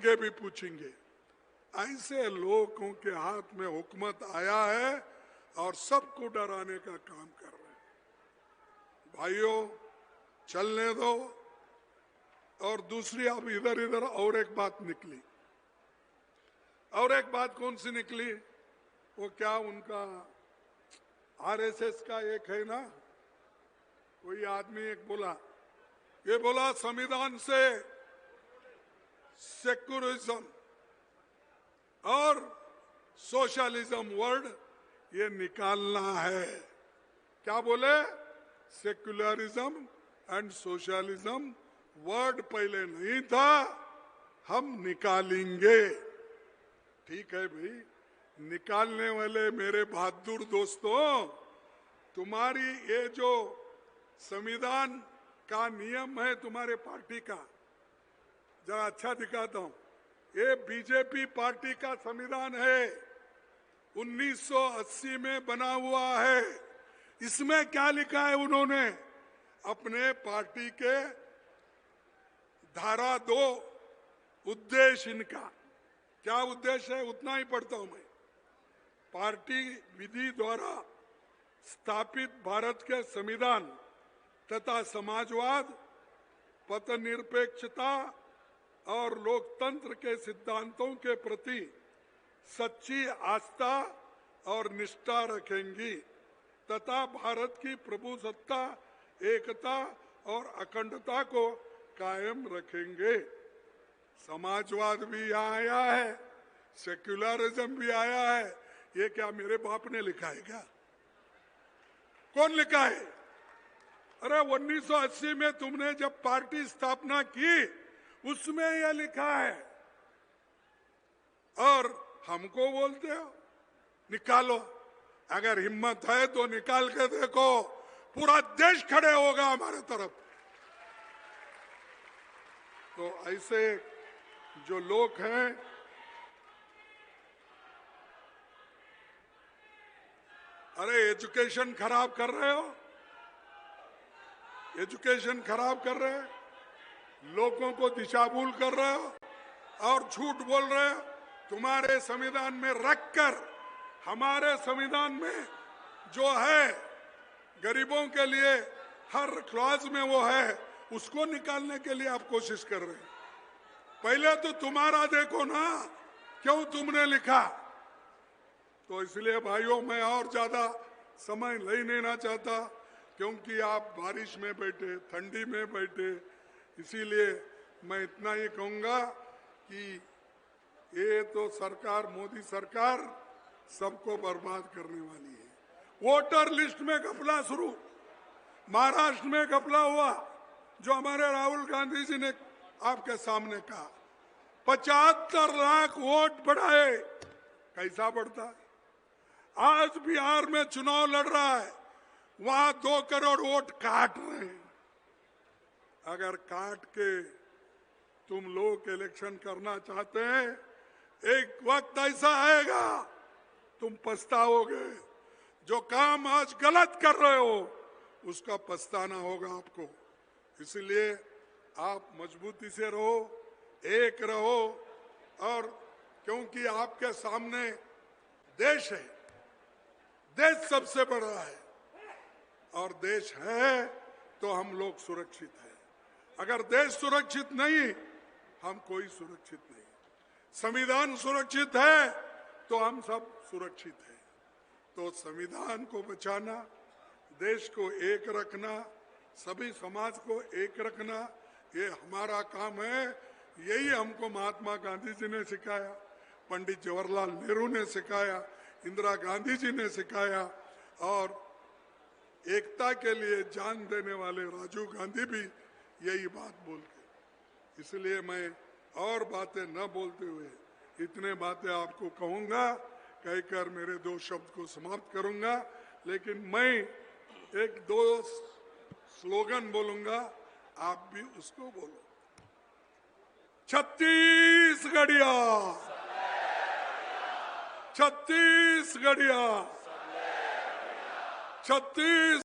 आगे भी पूछेंगे। ऐसे लोगों के हाथ में हुकूमत आया है और सबको डराने का काम कर रहे हैं। भाइयों, चलने दो। और दूसरी अब इधर इधर और एक बात निकली। और एक बात कौन सी निकली? वो क्या उनका आरएसएस का एक है ना, कोई आदमी एक बोला, ये बोला संविधान से सेक्युलरिज्म और सोशलिज्म वर्ड ये निकालना है। क्या बोले? सेक्युलरिज्म एंड सोशलिज्म वर्ड पहले नहीं था, हम निकालेंगे। ठीक है भाई, निकालने वाले मेरे बहादुर दोस्तों, तुम्हारी ये जो संविधान का नियम है तुम्हारे पार्टी का, जरा अच्छा दिखाता हूं। ये बीजेपी पार्टी का संविधान है, 1980 में बना हुआ है। इसमें क्या लिखा है उन्होंने? अपने पार्टी के धारा 2 उद्देश्य इनका क्या उद्देश्य है उतना ही पढ़ता हूं मैं। पार्टी विधि द्वारा स्थापित भारत के संविधान तथा समाजवाद, पथनिरपेक्षता और लोकतंत्र के सिद्धांतों के प्रति सच्ची आस्था और निष्ठा रखेंगी तथा भारत की प्रभुसत्ता, एकता और अखंडता को कायम रखेंगे। समाजवाद भी यहाँ आया है, सेक्युलरिज्म भी आया है। ये क्या मेरे बाप ने लिखा है क्या? कौन लिखा है? अरे 1980 में तुमने जब पार्टी स्थापना की उसमें यह लिखा है, और हमको बोलते हो निकालो। अगर हिम्मत है तो निकाल के देखो, पूरा देश खड़े होगा हमारे तरफ। तो ऐसे जो लोग हैं, अरे एजुकेशन खराब कर रहे हो, एजुकेशन खराब कर रहे हो, लोगों को दिशाभूल कर रहे हो और झूठ बोल रहे हो। तुम्हारे संविधान में रखकर, हमारे संविधान में जो है गरीबों के लिए हर क्लॉज में वो है, उसको निकालने के लिए आप कोशिश कर रहे हैं। पहले तो तुम्हारा देखो ना, क्यों तुमने लिखा। तो इसलिए भाइयों, मैं और ज्यादा समय ले लेना चाहता, क्योंकि आप बारिश में बैठे, ठंडी में बैठे, इसीलिए मैं इतना ही कहूंगा कि ये तो सरकार, मोदी सरकार सबको बर्बाद करने वाली है। वोटर लिस्ट में घपला शुरू, महाराष्ट्र में घपला हुआ, जो हमारे राहुल गांधी जी ने आपके सामने कहा। 75 लाख वोट बढ़ाए, कैसा बढ़ता है? आज बिहार में चुनाव लड़ रहा है, वहां 2 करोड़ वोट काट रहे हैं। अगर काट के तुम लोग इलेक्शन करना चाहते हैं, एक वक्त ऐसा आएगा तुम पछताओगे। जो काम आज गलत कर रहे हो उसका पछताना होगा आपको। इसलिए आप मजबूती से रहो, एक रहो, और क्योंकि आपके सामने देश है, देश सबसे बड़ा है, और देश है तो हम लोग सुरक्षित हैं। अगर देश सुरक्षित नहीं, हम कोई सुरक्षित नहीं। संविधान सुरक्षित है तो हम सब सुरक्षित हैं। तो संविधान को बचाना, देश को एक रखना, सभी समाज को एक रखना, ये हमारा काम है। यही हमको महात्मा गांधी जी ने सिखाया, पंडित जवाहरलाल नेहरू ने सिखाया, इंदिरा गांधी जी ने सिखाया, और एकता के लिए जान देने वाले राजीव गांधी भी यही बात बोलते। इसलिए मैं और बातें न बोलते हुए इतने बातें आपको कहूंगा, कहकर मेरे 2 शब्द को समाप्त करूंगा। लेकिन मैं 1-2 स्लोगन बोलूंगा, आप भी उसको बोलो। छत्तीसगढ़िया, छत्तीसगढ़िया, छत्तीस